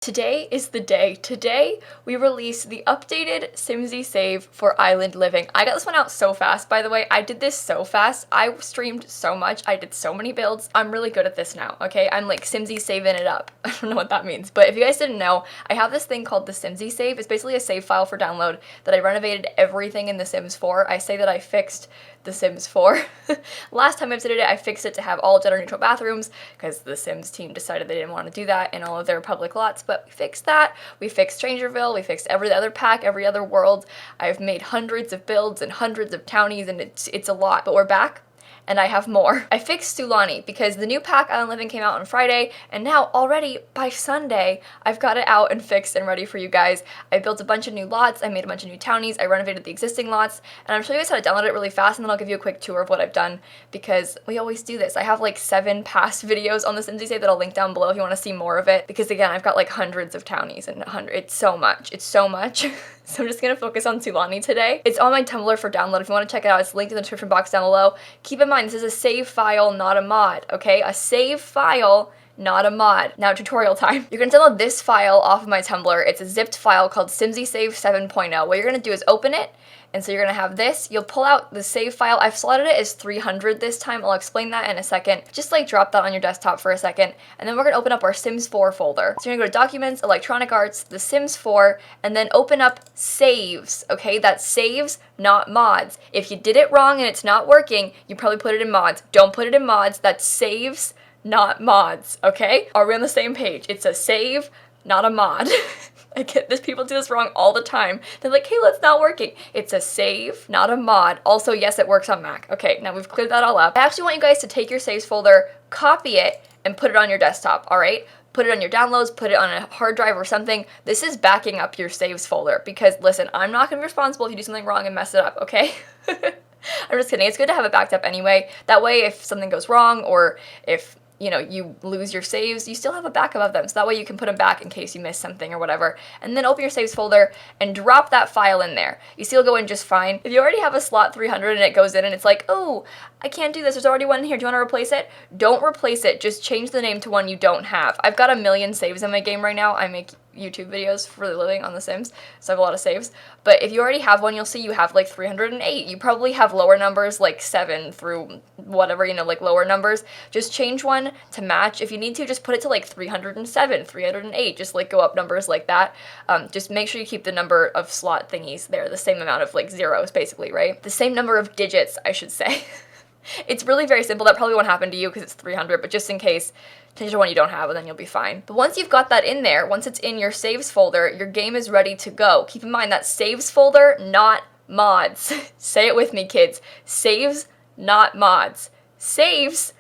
Today is the day. Today, we release the updated Simsie Save for Island Living. I got this one out so fast, by the way. I did this so fast. I streamed so much. I did so many builds. I'm really good at this now, okay? I'm like Simsie saving it up. I don't know what that means, but if you guys didn't know, I have this thing called the Simsie Save. It's basically a save file for download that I renovated everything in The Sims 4. I say that I fixed The Sims 4. Last time I visited it, I fixed it to have all gender-neutral bathrooms because the Sims team decided they didn't want to do that in all of their public lots, but we fixed that. We fixed Strangerville, we fixed every other pack, every other world. I've made hundreds of builds and hundreds of townies, and it's a lot, but we're back. And I have more. I fixed Sulani because the new pack Island Living came out on Friday, and now already by Sunday I've got it out and fixed and ready for you guys. I built a bunch of new lots, I made a bunch of new townies, I renovated the existing lots, and I'm showing you guys how to download it really fast, and then I'll give you a quick tour of what I've done because we always do this. I have like 7 past videos on the Simsie Save that I'll link down below if you want to see more of it, because again, I've got like hundreds of townies and it's so much. It's so much. So I'm just gonna focus on Sulani today. It's on my Tumblr for download if you want to check it out. It's linked in the description box down below. Keep in mind, this is a save file, not a mod, okay? A save file, not a mod. Now, tutorial time. You're gonna download this file off of my Tumblr. It's a zipped file called Simsie Save 7.0. What you're gonna do is open it, and so you're gonna have this. You'll pull out the save file. I've slotted it as 300 this time. I'll explain that in a second. Just like drop that on your desktop for a second, and then we're gonna open up our Sims 4 folder. So you're gonna go to Documents, Electronic Arts, The Sims 4, and then open up Saves, okay? That's saves, not mods. If you did it wrong and it's not working, you probably put it in mods. Don't put it in mods. That's saves, not mods, okay? Are we on the same page? It's a save, not a mod. I get this, people do this wrong all the time. They're like, hey, it's not working. It's a save, not a mod. Also, yes, it works on Mac. Okay, now we've cleared that all up. I actually want you guys to take your saves folder, copy it, and put it on your desktop, all right? Put it on your downloads, put it on a hard drive or something. This is backing up your saves folder because, listen, I'm not gonna be responsible if you do something wrong and mess it up, okay? I'm just kidding. It's good to have it backed up anyway. That way, if something goes wrong or if you lose your saves, you still have a backup of them. So that way you can put them back in case you miss something or whatever. And then open your saves folder and drop that file in there. You see it'll go in just fine. If you already have a slot 300 and it goes in and it's like, oh, I can't do this, there's already one in here, do you want to replace it? Don't replace it, just change the name to one you don't have. I've got 1 million saves in my game right now. I make YouTube videos for a living on The Sims, so I have a lot of saves. But if you already have one, you'll see you have like 308. You probably have lower numbers like 7 through whatever, like lower numbers. Just change one to match. If you need to, just put it to like 307, 308, just like go up numbers like that. Just make sure you keep the number of slot thingies there, the same amount of like zeros basically, right? The same number of digits, I should say. It's really very simple. That probably won't happen to you because it's 300, but just in case, change to one you don't have and then you'll be fine. But once you've got that in there, once it's in your saves folder, your game is ready to go. Keep in mind that saves folder, not mods. Say it with me, kids. Saves, not mods. Saves,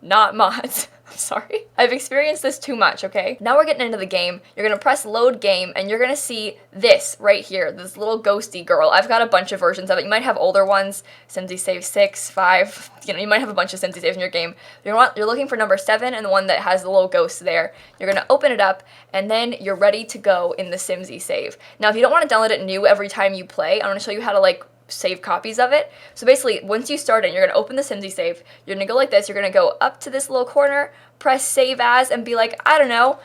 not mods. I'm sorry. I've experienced this too much, okay? Now we're getting into the game. You're gonna press load game and you're gonna see this right here, this little ghosty girl. I've got a bunch of versions of it. You might have older ones, Simsie Save 6, 5, you might have a bunch of Simsie Saves in your game. You're looking for number 7 and the one that has the little ghost there. You're gonna open it up and then you're ready to go in the Simsie Save. Now if you don't wanna download it new every time you play, I'm gonna show you how to save copies of it. So basically, once you start it, you're gonna open the Simsie Save, you're gonna go like this, you're gonna go up to this little corner, press save as, and be like, I don't know,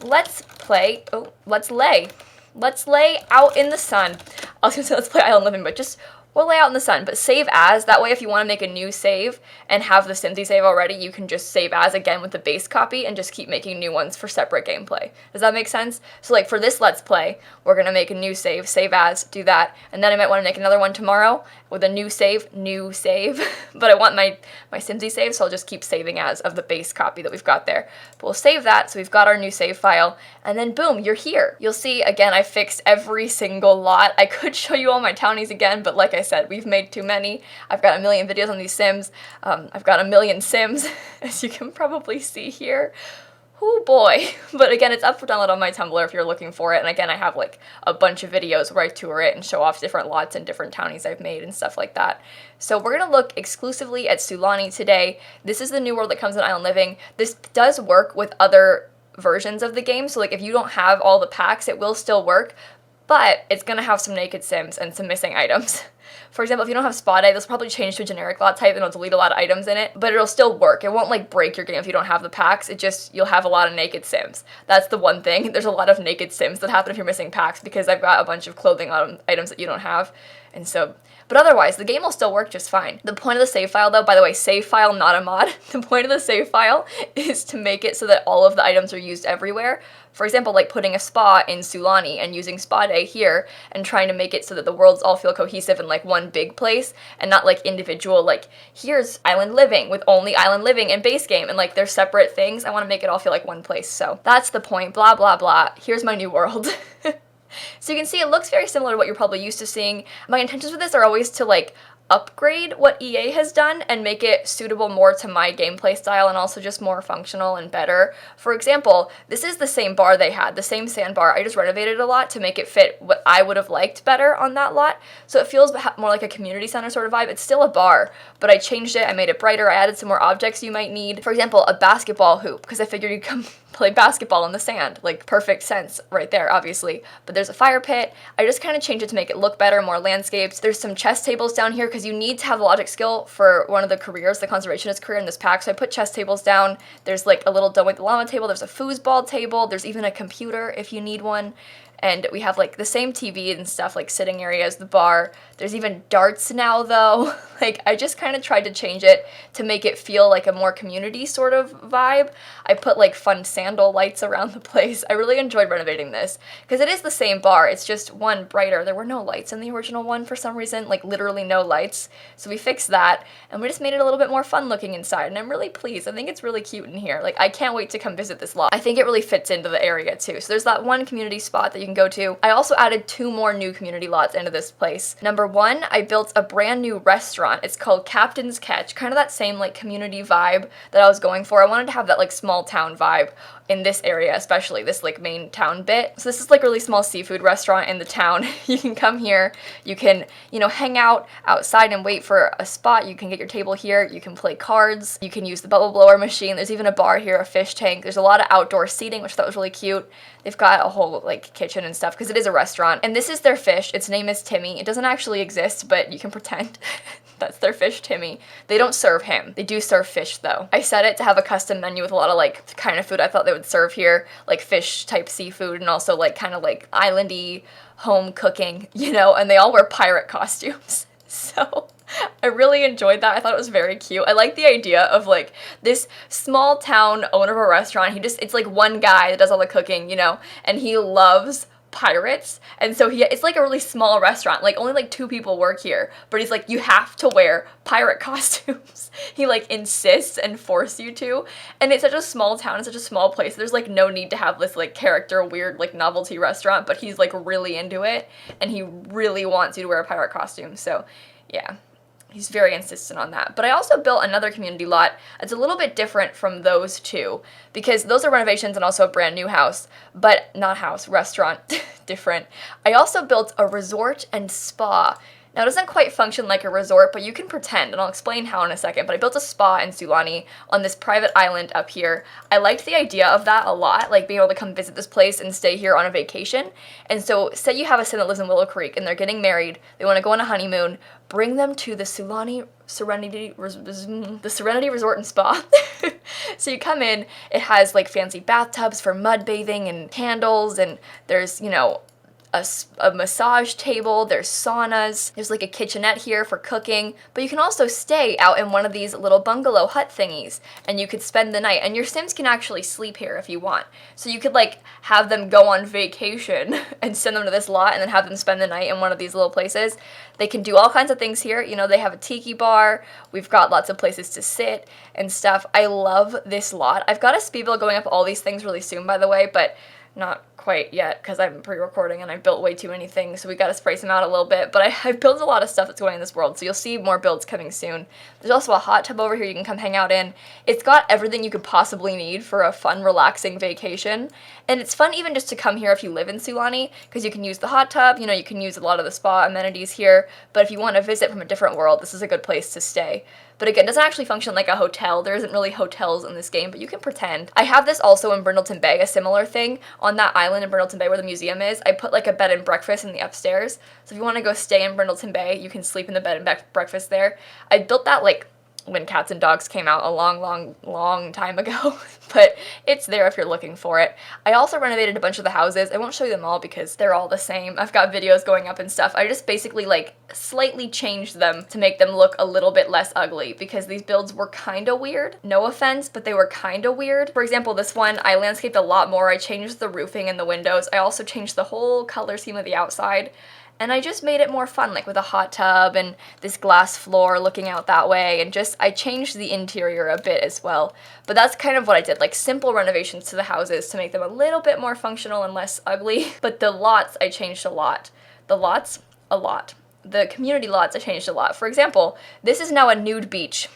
let's lay out in the sun. I was gonna say let's play Island Living, but we'll lay out in the sun, but save as, that way if you want to make a new save and have the Simsie Save already, you can just save as again with the base copy and just keep making new ones for separate gameplay. Does that make sense? So like for this Let's Play, we're going to make a new save as, do that, and then I might want to make another one tomorrow with a new save, but I want my Simsie Save, so I'll just keep saving as of the base copy that we've got there. But we'll save that, so we've got our new save file, and then boom, you're here. You'll see, again, I fixed every single lot. I could show you all my townies again, but like I said, we've made too many. I've got 1 million videos on these Sims. I've got 1 million Sims, as you can probably see here. Oh boy. But again, it's up for download on my Tumblr if you're looking for it. And again, I have like a bunch of videos where I tour it and show off different lots and different townies I've made and stuff like that. So we're going to look exclusively at Sulani today. This is the new world that comes in Island Living. This does work with other versions of the game. So like if you don't have all the packs, it will still work. But it's going to have some naked Sims and some missing items. For example, if you don't have spa day, this will probably change to a generic lot type and it'll delete a lot of items in it, but it'll still work. It won't like break your game if you don't have the packs. It just, you'll have a lot of naked Sims. That's the one thing. There's a lot of naked Sims that happen if you're missing packs because I've got a bunch of clothing items that you don't have. And so, but otherwise, the game will still work just fine. The point of the save file though, by the way, save file, not a mod. The point of the save file is to make it so that all of the items are used everywhere. For example, like putting a spa in Sulani and using spa day here and trying to make it so that the worlds all feel cohesive in like one big place and not like individual, like here's island living with only island living and base game and like they're separate things. I want to make it all feel like one place. So that's the point, blah, blah, blah. Here's my new world. So you can see it looks very similar to what you're probably used to seeing. My intentions with this are always to like upgrade what EA has done and make it suitable more to my gameplay style and also just more functional and better. For example, this is the same bar they had, the same sandbar. I just renovated it a lot to make it fit what I would have liked better on that lot. So it feels more like a community center sort of vibe. It's still a bar, but I changed it, I made it brighter, I added some more objects you might need. For example, a basketball hoop, because I figured you'd come play basketball in the sand. Like, perfect sense right there, obviously. But there's a fire pit. I just kind of changed it to make it look better, more landscapes. There's some chess tables down here because you need to have the logic skill for one of the careers, the conservationist career in this pack. So I put chess tables down. There's like a little Don't Wake the Llama table. There's a foosball table. There's even a computer if you need one. And we have like the same TV and stuff, like sitting area as the bar. There's even darts now though. Like, I just kind of tried to change it to make it feel like a more community sort of vibe. I put like fun sandal lights around the place. I really enjoyed renovating this because it is the same bar. It's just one brighter. There were no lights in the original one for some reason, like literally no lights. So we fixed that and we just made it a little bit more fun looking inside. And I'm really pleased. I think it's really cute in here. Like, I can't wait to come visit this lot. I think it really fits into the area too. So there's that one community spot that you can go to. I also added 2 more new community lots into this place. Number 1, I built a brand new restaurant. It's called Captain's Catch, kind of that same like community vibe that I was going for. I wanted to have that like small town vibe in this area, especially this like main town bit. So this is like a really small seafood restaurant in the town. You can come here, you can, you know, hang out outside and wait for a spot. You can get your table here, you can play cards, you can use the bubble blower machine. There's even a bar here, a fish tank. There's a lot of outdoor seating, which I thought was really cute. They've got a whole like kitchen and stuff because it is a restaurant. And this is their fish. Its name is Timmy. It doesn't actually exist, but you can pretend. That's their fish, Timmy. They don't serve him. They do serve fish though. I set it to have a custom menu with a lot of like kind of food I thought they would serve here, like fish type seafood and also like kind of like islandy home cooking, you know, and they all wear pirate costumes. So I really enjoyed that. I thought it was very cute. I like the idea of like this small town owner of a restaurant. It's like one guy that does all the cooking, you know, and he loves pirates, and so it's like a really small restaurant, like only like 2 people work here, but he's like, you have to wear pirate costumes. He like insists and force you to, and it's such a small town, it's such a small place, there's like no need to have this like character weird like novelty restaurant, but he's like really into it and he really wants you to wear a pirate costume. So yeah, he's very insistent on that. But I also built another community lot. It's a little bit different from those 2 because those are renovations and also a brand new house, but not house, restaurant, different. I also built a resort and spa. Now, it doesn't quite function like a resort, but you can pretend, and I'll explain how in a second, but I built a spa in Sulani on this private island up here. I liked the idea of that a lot, like being able to come visit this place and stay here on a vacation. And so, say you have a Sim that lives in Willow Creek, and they're getting married, they want to go on a honeymoon, bring them to the Sulani Serenity Resort and Spa. So you come in, it has like fancy bathtubs for mud bathing and candles, and there's, you know, a massage table, there's saunas, there's like a kitchenette here for cooking, but you can also stay out in one of these little bungalow hut thingies and you could spend the night, and your Sims can actually sleep here if you want. So you could like have them go on vacation and send them to this lot and then have them spend the night in one of these little places. They can do all kinds of things here. You know, they have a tiki bar, we've got lots of places to sit and stuff. I love this lot. I've got a speed build going up all these things really soon, by the way, but not quite yet because I'm pre-recording and I built way too many things, so we gotta spice them out a little bit. But I've built a lot of stuff that's going in this world, so you'll see more builds coming soon. There's also a hot tub over here you can come hang out in. It's got everything you could possibly need for a fun, relaxing vacation. And it's fun even just to come here if you live in Sulani, because you can use the hot tub, you know, you can use a lot of the spa amenities here. But if you want to visit from a different world, this is a good place to stay. but again, it doesn't actually function like a hotel. There isn't really hotels in this game, but you can pretend. I have this also in Brindleton Bay, a similar thing. On that island in Brindleton Bay where the museum is, I put like a bed and breakfast in the upstairs. So if you want to go stay in Brindleton Bay, you can sleep in the bed and breakfast there. I built that like when Cats and Dogs came out a long time ago, but it's there if you're looking for it. I also renovated a bunch of the houses. I won't show you them all because they're all the same. I've got videos going up and stuff. I just basically like slightly changed them to make them look a little bit less ugly because these builds were kind of weird. No offense, but they were kind of weird. For example, this one, I landscaped a lot more. I changed the roofing and the windows. I also changed the whole color scheme of the outside. And I just made it more fun, like with a hot tub and this glass floor looking out that way, and just, I changed the interior a bit as well. But that's kind of what I did, like simple renovations to the houses to make them a little bit more functional and less ugly. But the lots, I changed a lot. The lots, a lot. The community lots, I changed a lot. For example, this is now a nude beach.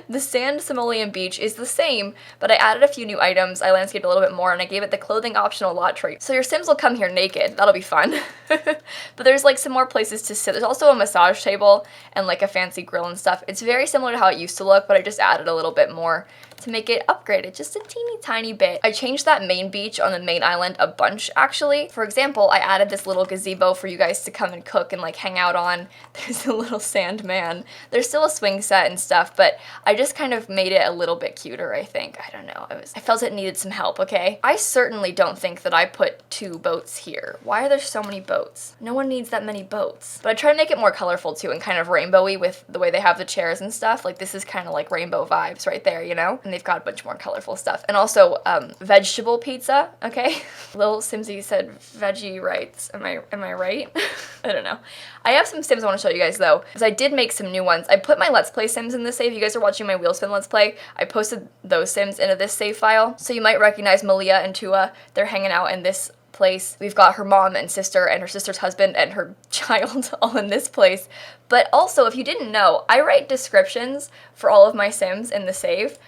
The sand simoleon beach is the same, but I added a few new items, I landscaped a little bit more, and I gave it the clothing optional lot trait. So your Sims will come here naked, that'll be fun. But there's like some more places to sit. There's also a massage table and like a fancy grill and stuff. It's very similar to how it used to look, but I just added a little bit more to make it upgraded just a teeny tiny bit. I changed that main beach on the main island a bunch actually. For example, I added this little gazebo for you guys to come and cook and like hang out on. There's a little sand man. There's still a swing set and stuff, but I just kind of made it a little bit cuter, I think. I don't know. I felt it needed some help, okay? I certainly don't think that I put 2 boats here. Why are there so many boats? No one needs that many boats. But I try to make it more colorful too and kind of rainbowy with the way they have the chairs and stuff. Like this is kind of like rainbow vibes right there, you know? And they've got a bunch more colorful stuff. And also vegetable pizza, okay? lilsimsie said veggie rights. Am I right? I don't know. I have some Sims I want to show you guys though, because I did make some new ones. I put my Let's Play Sims in this save. If you guys are watching my Wheel Spin Let's Play, I posted those Sims into this save file. So you might recognize Malia and Tua. They're hanging out in this place. We've got her mom and sister and her sister's husband and her child all in this place. But also, if you didn't know, I write descriptions for all of my Sims in the save.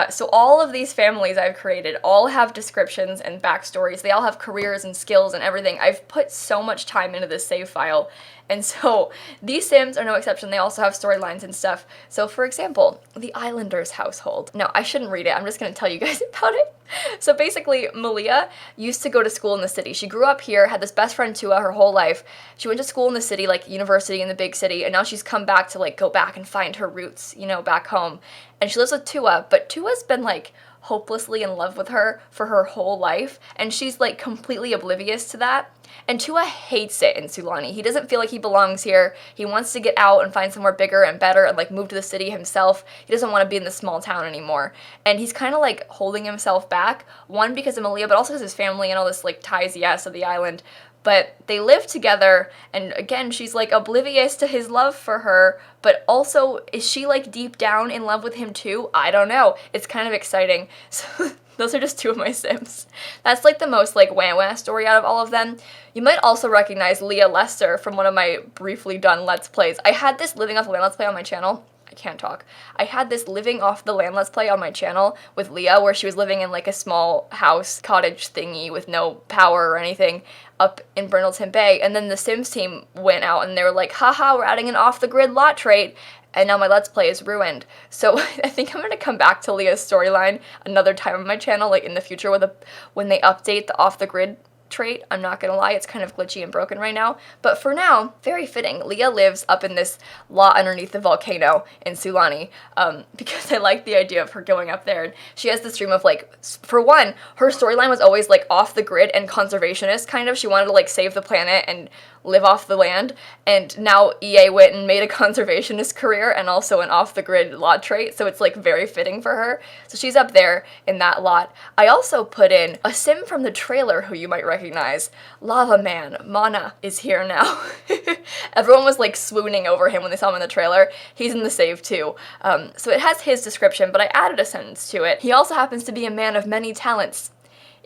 So all of these families I've created all have descriptions and backstories. They all have careers and skills and everything. I've put so much time into this save file. And so these Sims are no exception. They also have storylines and stuff. So for example, the Islanders household. No, I shouldn't read it. I'm just going to tell you guys about it. So basically, Malia used to go to school in the city. She grew up here, had this best friend Tua her whole life. She went to school in the city, like university in the big city, and now she's come back to like go back and find her roots, you know, back home. And she lives with Tua, but Tua's been like hopelessly in love with her for her whole life, and she's like completely oblivious to that. And Tua hates it in Sulani. He doesn't feel like he belongs here. He wants to get out and find somewhere bigger and better and like move to the city himself. He doesn't want to be in this small town anymore. And he's kind of like holding himself back, one because of Malia, but also because his family and all this like ties he has to the island. But they live together, and again, she's like oblivious to his love for her, but also, is she like deep down in love with him too? I don't know. It's kind of exciting. So those are just 2 of my Sims. That's like the most like wah-wah story out of all of them. You might also recognize Leah Lester from one of my briefly done Let's Plays. I had this Living Off the Land Let's Play on my channel. I can't talk. I had this Living Off the Land Let's Play on my channel with Leah where she was living in like a small house cottage thingy with no power or anything up in Brindleton Bay, and then the Sims team went out and they were like, haha, we're adding an off-the-grid lot trait, and now my Let's Play is ruined. So I think I'm going to come back to Leah's storyline another time on my channel, like in the future when they update the off-the-grid trait. I'm not gonna lie, it's kind of glitchy and broken right now, but for now, very fitting. Leah lives up in this lot underneath the volcano in Sulani, because I like the idea of her going up there, and she has this dream of like, for one, her storyline was always like off the grid and conservationist kind of. She wanted to like save the planet and live off the land, and now EA went and made a conservationist career and also an off-the-grid lot trait, so it's like very fitting for her. So she's up there in that lot. I also put in a Sim from the trailer who you might recognize. Lava Man, Mana, is here now. Everyone was like swooning over him when they saw him in the trailer. He's in the save too. So it has his description, but I added a sentence to it. He also happens to be a man of many talents,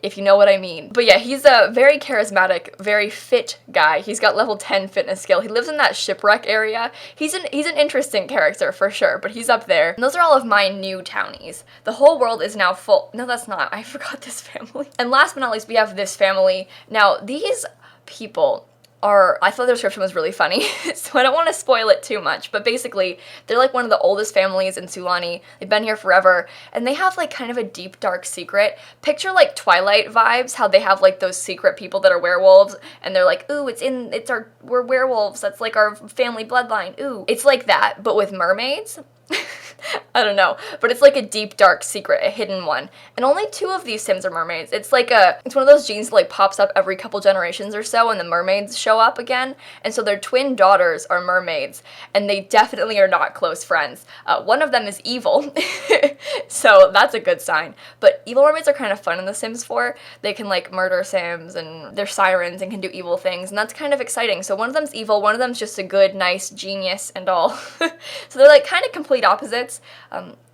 if you know what I mean. But yeah, he's a very charismatic, very fit guy. He's got level 10 fitness skill. He lives in that shipwreck area. He's an interesting character for sure, but he's up there. And those are all of my new townies. The whole world is now full. No, that's not. I forgot this family. And last but not least, we have this family. Now, these people, I thought the description was really funny, so I don't want to spoil it too much, but basically, they're like one of the oldest families in Sulani. They've been here forever, and they have like kind of a deep, dark secret. Picture like Twilight vibes, how they have like those secret people that are werewolves, and they're like, ooh, we're werewolves, that's like our family bloodline, ooh. It's like that, but with mermaids. I don't know, but it's like a deep, dark secret, a hidden one. And only 2 of these Sims are mermaids. It's one of those genes that like pops up every couple generations or so, and the mermaids show up again. And so their twin daughters are mermaids, and they definitely are not close friends. One of them is evil, so that's a good sign. But evil mermaids are kind of fun in The Sims 4. They can like murder Sims, and they're sirens and can do evil things, and that's kind of exciting. So one of them's evil, one of them's just a good, nice genius and all. So they're like kind of complete opposites.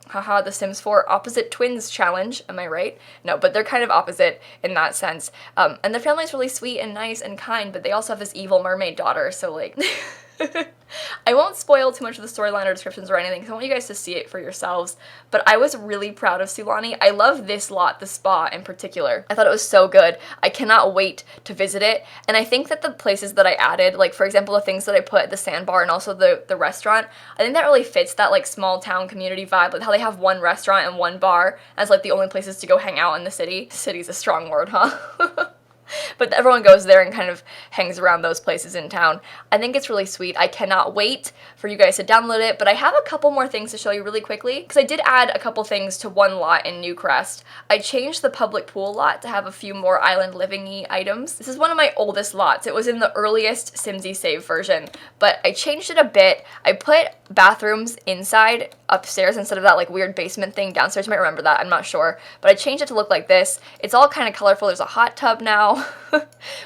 Haha, The Sims 4 opposite twins challenge, am I right? No, but they're kind of opposite in that sense. And their family's really sweet and nice and kind, but they also have this evil mermaid daughter, so like... I won't spoil too much of the storyline or descriptions or anything because I want you guys to see it for yourselves, but I was really proud of Sulani. I love this lot, the spa in particular. I thought it was so good. I cannot wait to visit it, and I think that the places that I added, like for example the things that I put at the sandbar and also the restaurant, I think that really fits that like small town community vibe, like how they have one restaurant and one bar as like the only places to go hang out in the city. City's a strong word, huh? But everyone goes there and kind of hangs around those places in town. I think it's really sweet. I cannot wait for you guys to download it, but I have a couple more things to show you really quickly, because I did add a couple things to one lot in Newcrest. I changed the public pool lot to have a few more island living-y items. This is one of my oldest lots. It was in the earliest Simsie Save version, but I changed it a bit. I put bathrooms inside upstairs instead of that like weird basement thing downstairs. You might remember that, I'm not sure, but I changed it to look like this. It's all kind of colorful. There's a hot tub now.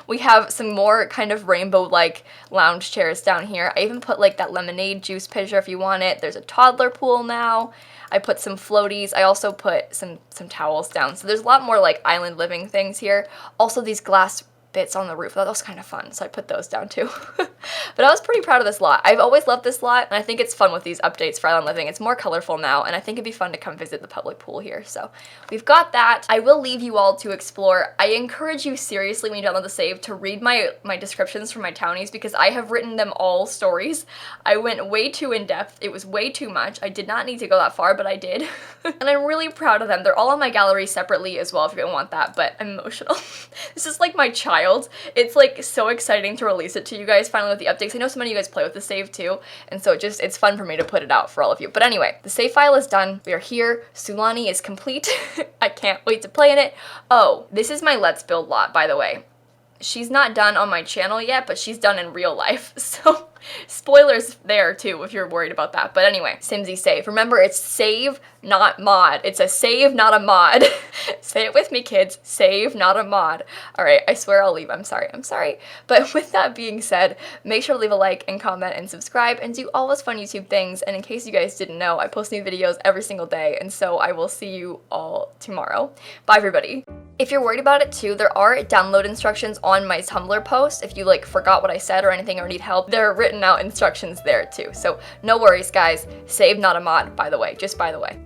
We have some more kind of rainbow-like lounge chairs down here. I even put like that lemonade juice pitcher if you want it. There's a toddler pool now. I put some floaties. I also put some towels down. So there's a lot more like island living things here. Also these glass bits on the roof. That was kind of fun, so I put those down too. But I was pretty proud of this lot. I've always loved this lot, and I think it's fun with these updates for Island Living. It's more colorful now, and I think it'd be fun to come visit the public pool here. So we've got that. I will leave you all to explore. I encourage you seriously when you download the save to read my descriptions for my townies, because I have written them all stories. I went way too in depth. It was way too much. I did not need to go that far, but I did. And I'm really proud of them. They're all on my gallery separately as well if you don't want that, but I'm emotional. This is like my child. It's like so exciting to release it to you guys finally with the updates. I know so many of you guys play with the save too, and so it's fun for me to put it out for all of you. But anyway, the save file is done. We are here. Sulani is complete. I can't wait to play in it. Oh, this is my Let's Build lot, by the way. She's not done on my channel yet, but she's done in real life, so spoilers there too if you're worried about that. But anyway, Simsie Save. Remember, it's save, not mod. It's a save, not a mod. Say it with me, kids. Save, not a mod. All right, I swear I'll leave. I'm sorry. But with that being said, make sure to leave a like and comment and subscribe and do all those fun YouTube things. And in case you guys didn't know, I post new videos every single day, and so I will see you all tomorrow. Bye, everybody. If you're worried about it too, there are download instructions on my Tumblr post. If you like forgot what I said or anything or need help, there are written out instructions there too. So no worries, guys. Save, not a mod, by the way, just by the way.